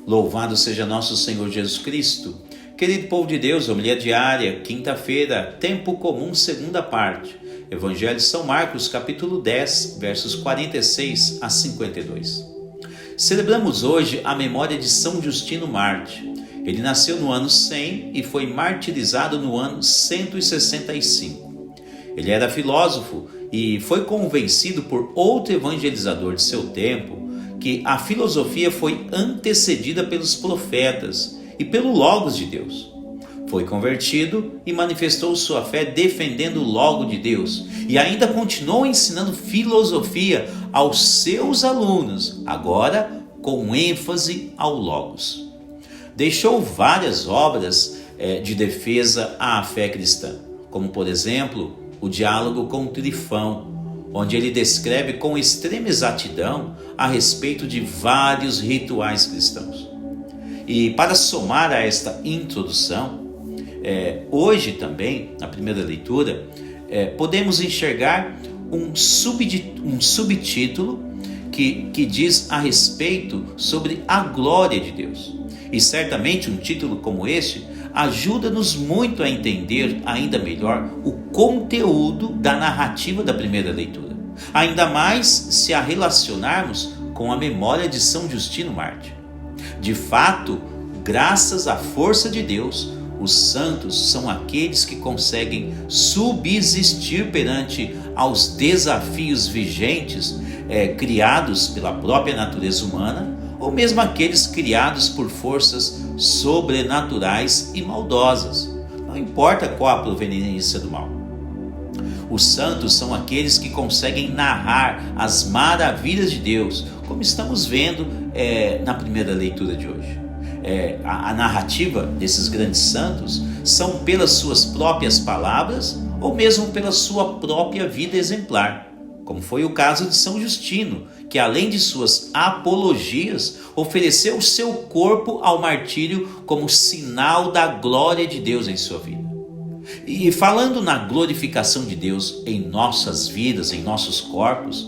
Louvado seja nosso Senhor Jesus Cristo. Querido povo de Deus, homilia diária, quinta-feira, tempo comum, segunda parte. Evangelho de São Marcos, capítulo 10, versos 46 a 52. Celebramos hoje a memória de São Justino Mártir. Ele nasceu no ano 100 e foi martirizado no ano 165. Ele era filósofo e foi convencido por outro evangelizador de seu tempo que a filosofia foi antecedida pelos profetas e pelo Logos de Deus. Foi convertido e manifestou sua fé defendendo o Logo de Deus e ainda continuou ensinando filosofia aos seus alunos, agora com ênfase ao Logos. Deixou várias obras de defesa à fé cristã, como por exemplo o Diálogo com Trifão, onde ele descreve com extrema exatidão a respeito de vários rituais cristãos. E para somar a esta introdução, hoje também, na primeira leitura, podemos enxergar um subtítulo que diz a respeito sobre a glória de Deus. E certamente um título como este ajuda-nos muito a entender ainda melhor o conteúdo da narrativa da primeira leitura. Ainda mais se a relacionarmos com a memória de São Justino Mártir. De fato, graças à força de Deus, os santos são aqueles que conseguem subsistir perante aos desafios vigentes criados pela própria natureza humana, ou mesmo aqueles criados por forças sobrenaturais e maldosas. Não importa qual a proveniência do mal. Os santos são aqueles que conseguem narrar as maravilhas de Deus, como estamos vendo na primeira leitura de hoje. A narrativa desses grandes santos são pelas suas próprias palavras ou mesmo pela sua própria vida exemplar, como foi o caso de São Justino, que além de suas apologias, ofereceu o seu corpo ao martírio como sinal da glória de Deus em sua vida. E falando na glorificação de Deus em nossas vidas, em nossos corpos,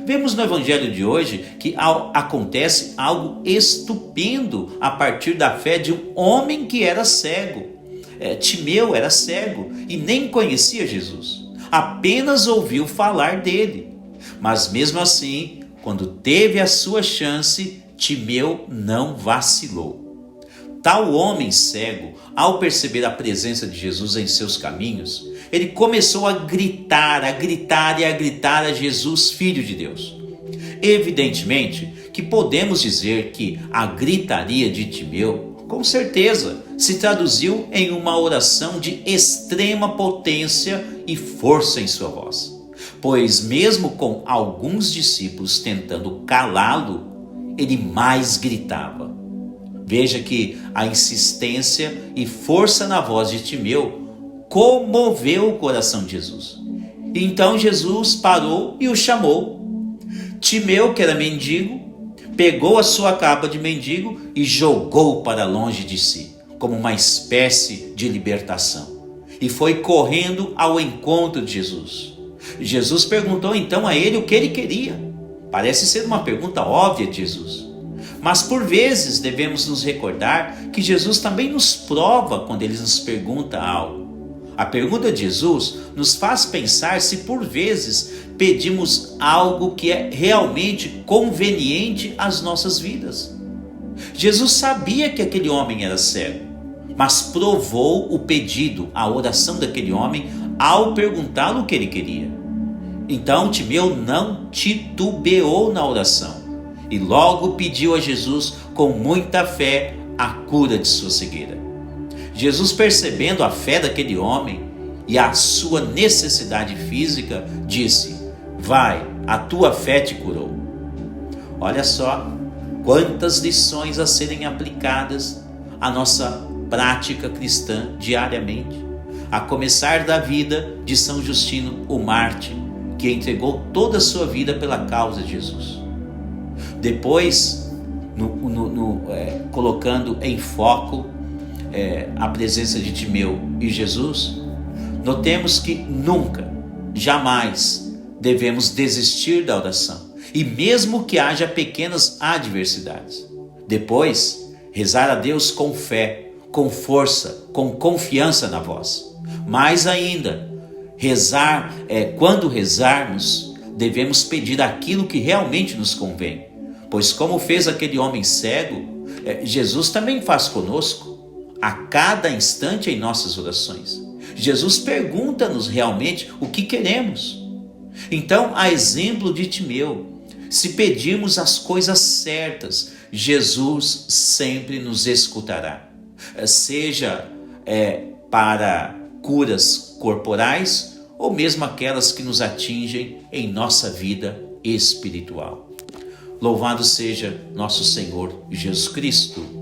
vemos no Evangelho de hoje que acontece algo estupendo a partir da fé de um homem que era cego. Timeu era cego e nem conhecia Jesus, apenas ouviu falar dele. Mas mesmo assim, quando teve a sua chance, Timeu não vacilou. Tal homem cego, ao perceber a presença de Jesus em seus caminhos, ele começou a gritar a Jesus, Filho de Deus. Evidentemente que podemos dizer que a gritaria de Timeu, com certeza, se traduziu em uma oração de extrema potência e força em sua voz. Pois mesmo com alguns discípulos tentando calá-lo, ele mais gritava. Veja que a insistência e força na voz de Timeu comoveu o coração de Jesus. Então Jesus parou e o chamou. Timeu, que era mendigo, pegou a sua capa de mendigo e jogou para longe de si, como uma espécie de libertação. E foi correndo ao encontro de Jesus. Jesus perguntou então a ele o que ele queria. Parece ser uma pergunta óbvia de Jesus. Mas por vezes devemos nos recordar que Jesus também nos prova quando ele nos pergunta algo. A pergunta de Jesus nos faz pensar se por vezes pedimos algo que é realmente conveniente às nossas vidas. Jesus sabia que aquele homem era cego, mas provou o pedido, a oração daquele homem ao perguntá-lo o que ele queria. Então Timeu não titubeou na oração e logo pediu a Jesus com muita fé a cura de sua cegueira. Jesus, percebendo a fé daquele homem e a sua necessidade física, disse: vai, a tua fé te curou. Olha só quantas lições a serem aplicadas à nossa prática cristã diariamente, a começar da vida de São Justino, o Mártir, que entregou toda a sua vida pela causa de Jesus. Depois, colocando em foco a presença de Timeu e Jesus, notemos que nunca, jamais devemos desistir da oração, e mesmo que haja pequenas adversidades. Depois, Rezar a Deus com fé, com força, com confiança na voz. Mais ainda, quando rezarmos, devemos pedir aquilo que realmente nos convém. Pois como fez aquele homem cego, Jesus também faz conosco, a cada instante em nossas orações. Jesus pergunta-nos realmente o que queremos. Então, a exemplo de Timeu, se pedirmos as coisas certas, Jesus sempre nos escutará. Seja para curas corporais ou mesmo aquelas que nos atingem em nossa vida espiritual. Louvado seja nosso Senhor Jesus Cristo.